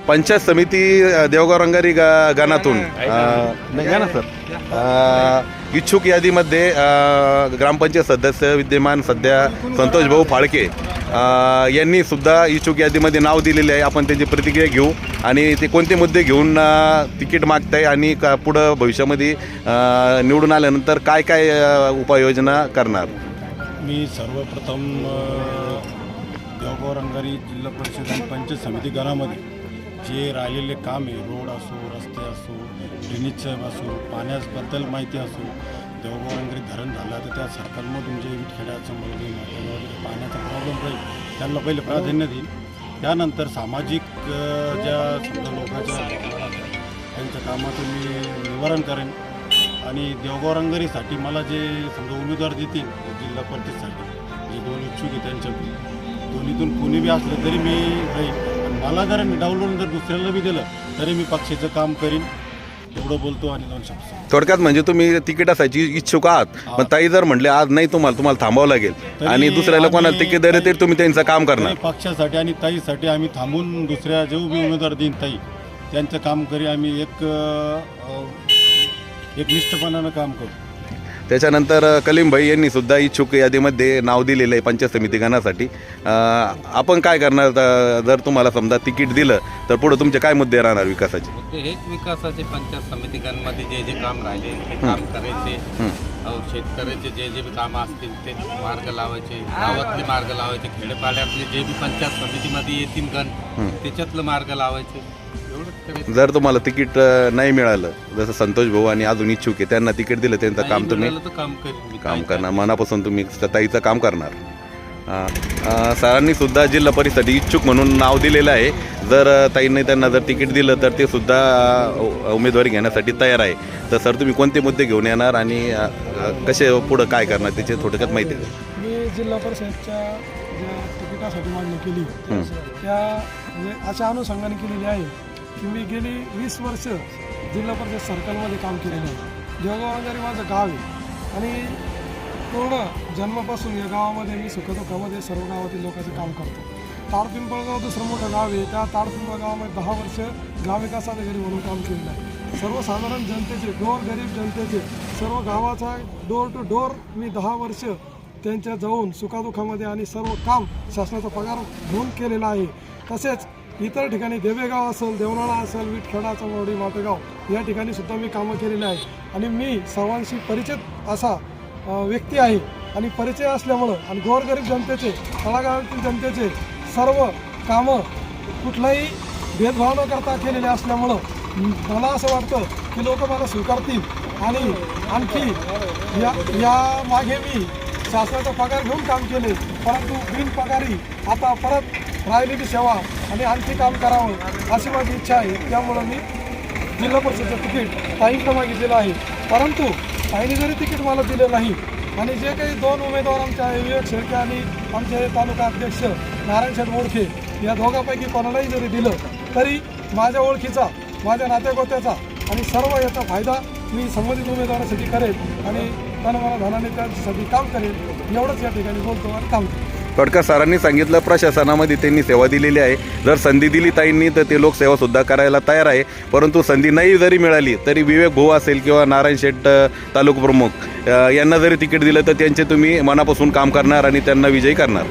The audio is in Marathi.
पंचायत समिती देवगाव रंगारी गणातून नाही घ्या ना सर, इच्छुक यादीमध्ये ग्रामपंचायत सदस्य विद्यमान सध्या संतोष भाऊ फाळके यांनी सुद्धा इच्छुक यादीमध्ये नाव दिलेले आहे. आपण त्यांची प्रतिक्रिया घेऊ आणि ते कोणते मुद्दे घेऊन तिकीट मागताय आणि पुढं भविष्यामध्ये निवडून आल्यानंतर काय काय उपाययोजना करणार. मी सर्वप्रथम देवगाव रंगारी जिल्हा परिषद आणि पंचायत समिती गणामध्ये जे राहिलेले काम आहे, रोड असो, रस्ते असो, ड्रेनेजचं असो, पाण्याबद्दल माहिती असो, देवगाव रंगारी धरण झालं तर त्या सर्कलमधून जे विटखेड्याचं पाण्याचा प्रॉब्लेम राहील त्यांना पहिले प्राधान्य देईल. त्यानंतर सामाजिक ज्या समजा लोकांच्या त्यांच्या कामाचं मी निवारण करेन आणि देवगाव रंगारीसाठी मला जे समजा उमेदवार देतील जिल्हा परिषदसाठी जे दोन इच्छुक आहे त्यांच्या दोन्हीतून कोणी बी असलं तरी मी राहील. मला जर डावलून जर दुसऱ्याला बी दिलं तरी मी पक्षाचं काम करीन एवढं बोलतो. आणि दोन शब्द थोडक्यात म्हणजे तुम्ही तिकिटासाठी इच्छुक आहात, पण ताई जर म्हटले आज नाही तुम्हाला थांबावं लागेल आणि दुसऱ्याला कोणाला तिकीट दिलं तरी तुम्ही त्यांचं काम करणार. पक्षासाठी आणि ताईसाठी आम्ही थांबून दुसऱ्या जे उभी उमेदवार देईन ताई त्यांचं काम करी आम्ही एक निष्ठपणानं काम करू. त्याच्यानंतर कलीमभाई यांनी सुद्धा इच्छुक यादीमध्ये नाव दिलेलं आहे पंचायत समिती गणासाठी. आपण काय करणार जर तुम्हाला समजा तिकीट दिलं तर पुढे तुमचे काय मुद्दे राहणार विकासाचे? मुद्दे हेच विकासाचे. पंचायत समिती गणामध्ये जे जे काम राहिले ते काम करायचे, शेतकऱ्याचे जे जे काम असतील ते मार्ग लावायचे, गावातले मार्ग लावायचे, खेडेपाड्यातले जे बी पंचायत समितीमध्ये येतील गण त्याच्यातलं मार्ग लावायचे. जर तुम्हाला तिकीट नाही मिळालं, जसं संतोष भाऊ आणि अजून इच्छुक आहे त्यांना तिकीट दिलं त्यांचं काम तुम्ही काम करणार, मनापासून तुम्ही ताईचं काम करणार. सरांनी सुद्धा जिल्हा परिषद इच्छुक म्हणून नाव दिलेलं आहे. जर ताईंनी त्यांना जर तिकीट दिलं तर ते सुद्धा उमेदवारी घेण्यासाठी तयार आहे. तर सर तुम्ही कोणते मुद्दे घेऊन येणार आणि कसे पुढं काय करणार त्याची थोडक्यात माहिती द्या. मी जिल्हा परिषदच्या ज्या तिकिटासाठी मागणी केली त्या म्हणजे अशा अनुषंगाने केलेली आहे की मी गेली 20 वर्ष जिल्हा परिषद सर्कलमध्ये काम केलेलं आहे. देवगाव रंगारी माझं गाव आहे आणि पूर्ण जन्मापासून या गावामध्ये मी सुखदुःखामध्ये सर्व गावातील लोकांचं काम करतो. ताडपिंपळगाव दुसरं मोठं गाव आहे. त्या ताडपिंपळ गावामध्ये 10 वर्ष गाव विकास अधिकारी म्हणून काम केलेलं आहे. सर्वसाधारण जनतेचे, गोरगरीब जनतेचे, सर्व गावाचा डोर टू डोर मी 10 वर्ष त्यांच्या जाऊन सुखादुःखामध्ये आणि सर्व काम शासनाचा पगार घेऊन केलेला आहे. तसेच इतर ठिकाणी देवेगाव असेल, देवनाळा असेल, विटखेडा, चौंडी, मापेगाव या ठिकाणी सुद्धा मी कामं केलेली आहेत. आणि मी सर्वांशी परिचित असा व्यक्ती आहे आणि परिचय असल्यामुळं आणि गोरगरीब जनतेचे, तळागाळातील जनतेचे सर्व कामं कुठलाही भेदभाव न करता केलेले असल्यामुळं मला असं वाटतं की लोक मला स्वीकारतील. आणि आणखी या मागे मी शासनाचा पगार घेऊन काम केले, परंतु बिनपगारी आता परत राहिलेली सेवा आणि आणखी काम करावं अशी माझी इच्छा आहे. त्यामुळं मी जिल्हा परिषदेचं तिकीट ताईंना मागितलेलं आहे. परंतु ताईंनी जरी तिकीट मला दिलं नाही आणि जे काही 2 उमेदवार आमच्या विवेक शेळके आणि आमचे तालुका अध्यक्ष नारायण मोडके या दोघांपैकी कोणालाही जरी दिलं तरी माझ्या ओळखीचा, माझ्या नातेगोत्याचा आणि सर्व याचा फायदा मी संबंधित उमेदवारासाठी करेल आणि मला धनाने त्यासाठी काम करेल एवढंच या ठिकाणी बोलतो आणि काम करेल. थोडक्यात सरांनी सांगितलं प्रशासनामध्ये त्यांनी सेवा दिलेली आहे. जर संधी दिली ताईंनी तर ते लोकसेवासुद्धा करायला तयार आहे. परंतु संधी नाही जरी मिळाली तरी विवेक भाऊ असेल किंवा नारायण शेठ तालुका प्रमुख यांना जरी तिकीट दिलं तर त्यांचे तुम्ही मनापासून काम करणार आणि त्यांना विजयी करणार.